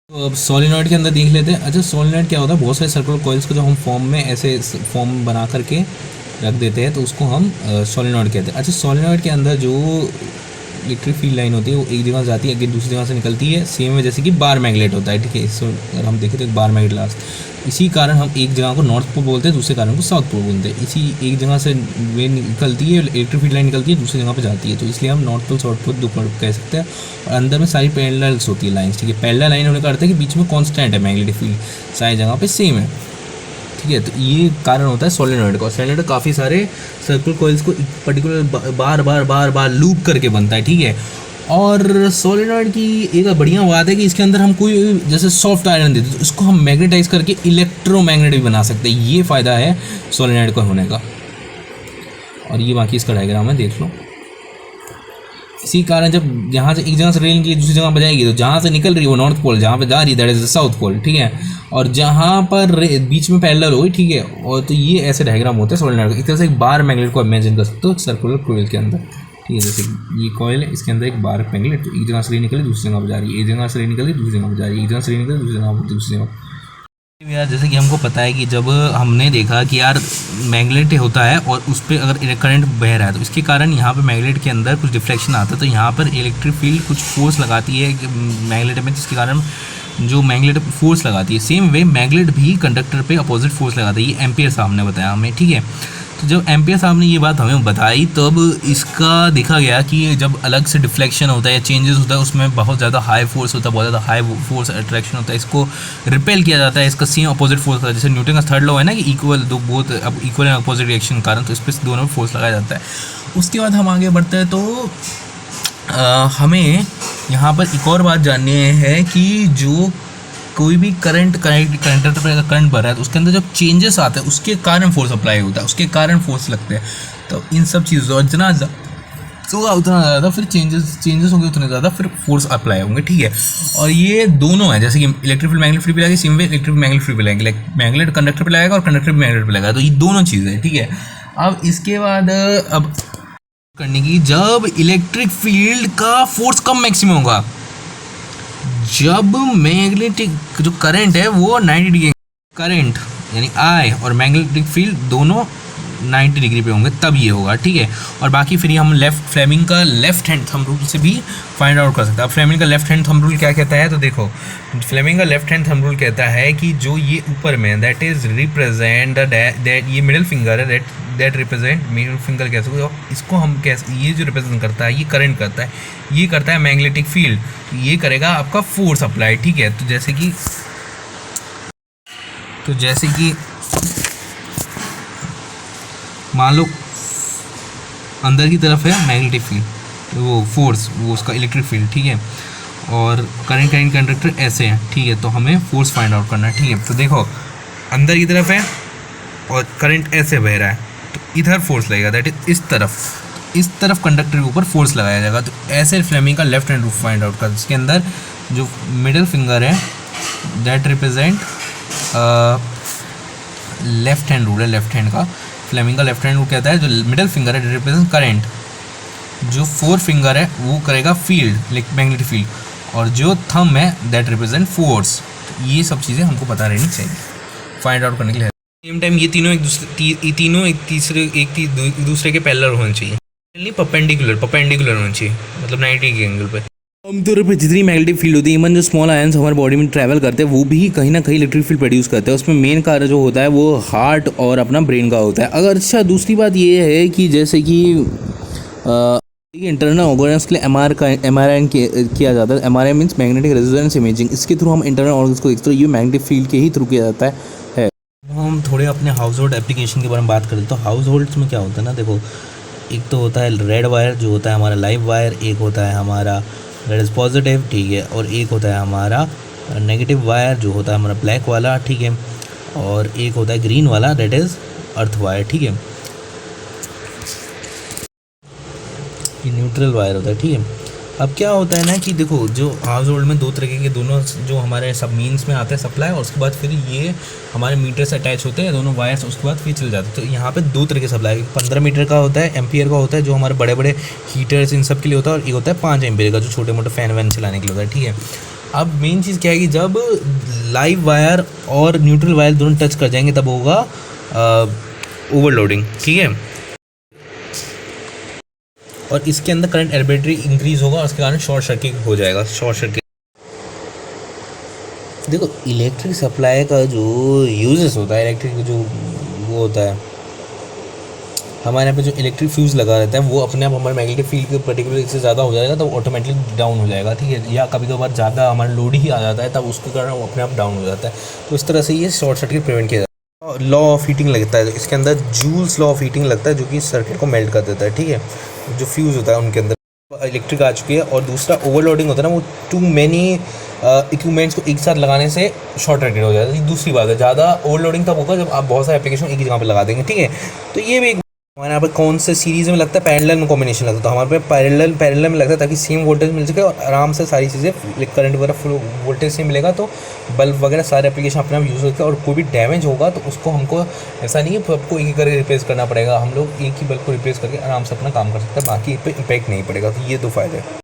तो अब सोलिनॉइड के अंदर देख लेते हैं। अच्छा, सोलिनॉइड क्या होता है, बहुत सारे सर्कुलर कॉइल्स को जब हम फॉर्म में ऐसे फॉर्म बना करके रख देते हैं तो उसको हम सोलिनॉइड कहते हैं। अच्छा, सोलिनॉइड के अंदर जो इलेक्ट्रिक फील्ड लाइन होती है वो एक जगह से जाती है, अगेन दूसरी जगह से निकलती है, सेम है जैसे कि बार मैग्नेट होता है। ठीक है, इसको अगर हम देखें तो एक बार मैग्नेट लास्ट, इसी कारण हम एक जगह को नॉर्थ पोल बोलते हैं, दूसरे कारण को साउथ पोल बोलते हैं। इसी एक जगह से वे निकलती है, इलेक्ट्रिक फील्ड लाइन निकलती है, दूसरी जगह पर जाती है, तो इसलिए हम नॉर्थ पोल साउथ पोल दो कह सकते हैं। और अंदर में सारी पैरेलल्स होती है लाइन्स। ठीक है, पैरेलल लाइन होने का अर्थ है कि बीच में कांस्टेंट है मैग्नेटिक फील्ड, सारी जगह पे सेम है। ठीक है, तो ये कारण होता है सोलेनॉइड का। सोलेनॉइड काफ़ी सारे सर्कुलर कॉइल्स को पर्टिकुलर बार बार बार बार लूप करके बनता है। ठीक है, और सोलेनॉइड की एक बढ़िया बात है कि इसके अंदर हम कोई जैसे सॉफ्ट आयरन देते तो इसको हम मैग्नेटाइज करके इलेक्ट्रोमैग्नेट भी बना सकते हैं। ये फ़ायदा है सोलेनॉइड का होने का। और ये बाकी इसका डायग्राम है, देख लो। इसी कारण जब यहाँ से एक जगह से रेल की दूसरी जगह पर जाएगी तो जहाँ से निकल रही है वो नॉर्थ पोल, जहाँ पे जा रही है that is the south pole. ठीक है, और जहाँ पर बीच में पैरेलल होगी। ठीक है, और तो ये ऐसे डायग्राम होते हैं सोलेनॉइड का। एक तरह से एक बार मैग्नेट को इमेजिन कर सकते हो सर्कुलर कॉइल के अंदर। ठीक है, जैसे ये कॉइल है, इसके अंदर एक बार मैग्नेट, तो एक जगह से रेल निकली दूसरी जगह पर जा रही है, एक जगह से रेल निकली दूसरी जगह पर जा रही है, एक जगह से रेल निकली दूसरी जगह। यार जैसे कि हमको पता है कि जब हमने देखा कि यार मैग्नेट होता है और उस पर अगर करंट बह रहा है तो इसके कारण यहाँ पे मैग्नेट के अंदर कुछ डिफ्लेक्शन आता है, तो यहाँ पर इलेक्ट्रिक फील्ड कुछ फोर्स लगाती है मैग्नेट में, जिसके कारण जो मैग्नेट फोर्स लगाती है, सेम वे मैग्नेट भी कंडक्टर पे अपोजिट फोर्स लगाता है। ये एम्पियर साहब ने बताया हमें। ठीक है, तो जब एम्पियर साहब ने ये बात हमें बताई तब इसका देखा गया कि जब अलग से डिफ्लेक्शन होता है या चेंजेस होता है उसमें बहुत ज़्यादा हाई फोर्स होता है, बहुत ज़्यादा हाई फोर्स अट्रैक्शन होता है, इसको रिपेल किया जाता है, इसका सेम अपोजिट फोर्स होता है। जैसे न्यूटन का थर्ड लॉ है ना कि इक्वल दो बोथ अब इक्वल एंड अपोजिट रिएक्शन कारण, तो इस पर दोनों फोर्स लगाया जाता है। उसके बाद हम आगे बढ़ते हैं तो हमें यहाँ पर एक और बात जाननी है कि जो कोई भी कंडक्टर पर अगर करंट भर रहा है तो उसके अंदर जब चेंजेस आते हैं उसके कारण फोर्स अप्लाई होता है, उसके कारण फोर्स लगते हैं। तो इन सब चीज़ों जितना होगा उतना ज़्यादा फिर चेंजेस होंगे, उतने ज़्यादा फिर फोर्स अप्लाई होंगे। ठीक है, और ये दोनों है जैसे कि इलेक्ट्रिक फील्ड मैग्नेटिक फील्ड पे लगेगी, same way electric magnetic field पे लगेगी, मैग्नेट कंडक्टर पे लगेगा और कंडक्टर मैग्नेट पे लगेगा, तो ये दोनों चीज़ें हैं। ठीक है, अब इसके बाद अब करने की, जब इलेक्ट्रिक फील्ड का फोर्स कम मैक्सिमम होगा, जब मैग्नेटिक जो करंट है वो 90 डिग्री, करंट यानी आई और मैग्नेटिक फील्ड दोनों 90 डिग्री पे होंगे, तब ये होगा। ठीक है, और बाकी फिर हम फ्लेमिंग का लेफ्ट हैंड थंब रूल से भी फाइंड आउट कर सकते हैं। अब फ्लेमिंग का लेफ्ट हैंड थंब रूल क्या कहता है, तो देखो फ्लेमिंग का लेफ्ट हैंड थंब रूल कहता है कि जो ये ऊपर में दैट इज रिप्रेजेंट दैट ये मिडिल फिंगर है, दैट रिप्रेजेंट मिडिल फिंगर कह सकते हो। इसको हम कैसे, ये जो रिप्रेजेंट करता है ये करंट करता है, ये करता है मैग्नेटिक फील्ड, तो ये करेगा आपका फोर्स अप्लाई। ठीक है, तो जैसे कि मान लो अंदर की तरफ है मैग्नेटिक फील्ड, तो वो फोर्स वो उसका इलेक्ट्रिक फील्ड। ठीक है, और करंट कंडक्टर ऐसे हैं। ठीक है, तो हमें फोर्स फाइंड आउट करना है। ठीक है, तो देखो अंदर की तरफ है और करंट ऐसे बह रहा है, तो इधर फोर्स लगेगा, दैट इज इस तरफ कंडक्टर के ऊपर फोर्स लगाया जाएगा। तो ऐसे फ्लेमिंग का left hand rule find out कर, जिसके अंदर जो मिडिल फिंगर है that represent left hand rule है, लेफ्ट हैंड का फ्लेमिंग का लेफ्ट हैंड रूल कहता है जो मिडिल फिंगर है रिप्रेजेंट करंट, जो फोर फिंगर है वो करेगा फील्ड मैग्नेटिक फील्ड, और जो थंब है दैट रिप्रेजेंट फोर्स। ये सब चीज़ें हमको पता रहनी चाहिए फाइंड आउट करने के लिए। सेम टाइम ये तीनों एक दूसरे के पैरेलल होने चाहिए, नहीं परपेंडिकुलर होना चाहिए, मतलब 90 के एंगल पे। आमतौर पर जितनी मैग्नेटिक फील्ड होती है, इवन जो स्मॉल आयंस हमारे बॉडी में ट्रैवल करते हैं वो भी कहीं ना कहीं इलेक्ट्रिक फील्ड प्रोड्यूस करते हैं। उसमें मेन कार्य जो होता है वो हार्ट और अपना ब्रेन का होता है। अगर अच्छा दूसरी बात ये है कि जैसे कि इंटरनल ऑर्गन्स के लिए MRI किया जाता है। MRI means magnetic resonance imaging, इसके थ्रू हम इंटरनल ऑर्गन्स को देखते हैं, ये मैग्नेटिक फील्ड के ही थ्रू किया जाता है। हम थोड़े अपने हाउस होल्ड एप्लीकेशन के बारे में बात करें तो हाउस होल्ड्स में क्या होता है ना, देखो एक तो होता है रेड वायर जो होता है हमारा लाइव वायर, एक होता है हमारा दैट इज़ पॉजिटिव। ठीक है, और एक होता है हमारा नेगेटिव वायर जो होता है हमारा ब्लैक वाला। ठीक है, और एक होता है ग्रीन वाला दैट इज़ अर्थ वायर। ठीक है, ये न्यूट्रल वायर होता है। ठीक है, अब क्या होता है ना कि देखो जो हाउस होल्ड में दो तरीके के दोनों जो हमारे सब मीन्स में आते हैं सप्लाई, और उसके बाद फिर ये हमारे मीटर से अटैच होते हैं दोनों वायर्स, उसके बाद फिर चल जाते हैं। तो यहाँ पे दो तरह के सप्लाई, 15 मीटर का होता है, एम्पियर का होता है जो हमारे बड़े बड़े हीटर्स इन सब के लिए होता है, और एक होता है 5 एम्पियर का जो छोटे मोटे फ़ैन वैन चलाने के लिए होता है। ठीक है, अब मेन चीज़ क्या है कि जब लाइव वायर और न्यूट्रल वायर दोनों टच कर जाएंगे तब होगा ओवरलोडिंग, ठीक है। और इसके अंदर करंट एलिमेंट्री इंक्रीज होगा और उसके कारण शॉर्ट सर्किट हो जाएगा। शॉर्ट सर्किट, देखो इलेक्ट्रिक सप्लाई का जो यूजेस होता है, इलेक्ट्रिक जो वो होता है, हमारे यहाँ पे जो इलेक्ट्रिक फ्यूज़ लगा रहता है वो अपने आप हमारे मैग्नेटिक फील्ड के पर्टिकुलर से ज़्यादा हो जाएगा तो ऑटोमेटिकली डाउन हो जाएगा, ठीक है। या कभी कभार ज़्यादा हमारा लोड ही आ जाता है तब उसके कारण वो अपने आप डाउन हो जाता है। तो इस तरह से ये शॉर्ट सर्किट प्रिवेंट किया जाता है। लॉ ऑफ हीटिंग लगता है इसके अंदर, जूल्स लॉ ऑफ हीटिंग लगता है जो कि सर्किट को मेल्ट कर देता है, ठीक है। जो फ्यूज़ होता है उनके अंदर इलेक्ट्रिक आ चुकी है। और दूसरा ओवरलोडिंग होता है ना, वो टू मैनी इक्विपमेंट्स को एक साथ लगाने से शॉर्ट सर्किट हो जाता है। दूसरी बात है, ज़्यादा ओवरलोडिंग तब होगा जब आप बहुत सारे एप्लीकेशन एक ही जगह पे लगा देंगे, ठीक है। तो ये भी हमारे यहाँ पे कौन से सीरीज़ में लगता है, पैरेलल में कॉम्बिनेशन लगता है। तो हमारे पे पैरेलल में लगता है ताकि सेम वोल्टेज मिल सके और आराम से सारी चीज़ें करंट वगैरह फुल वोल्टेज से मिलेगा तो बल्ब वगैरह सारे एप्लीकेशन अपने आप यूज़ होते हैं। और कोई भी डैमेज होगा तो उसको हमको ऐसा नहीं है सबको एक एक करके रिप्लेस करना पड़ेगा, हम लोग एक ही बल्ब को रिप्लेस करके आराम से अपना काम कर सकते हैं, बाकी पे इम्पैक्ट नहीं पड़ेगा। तो ये दो फायदे हैं।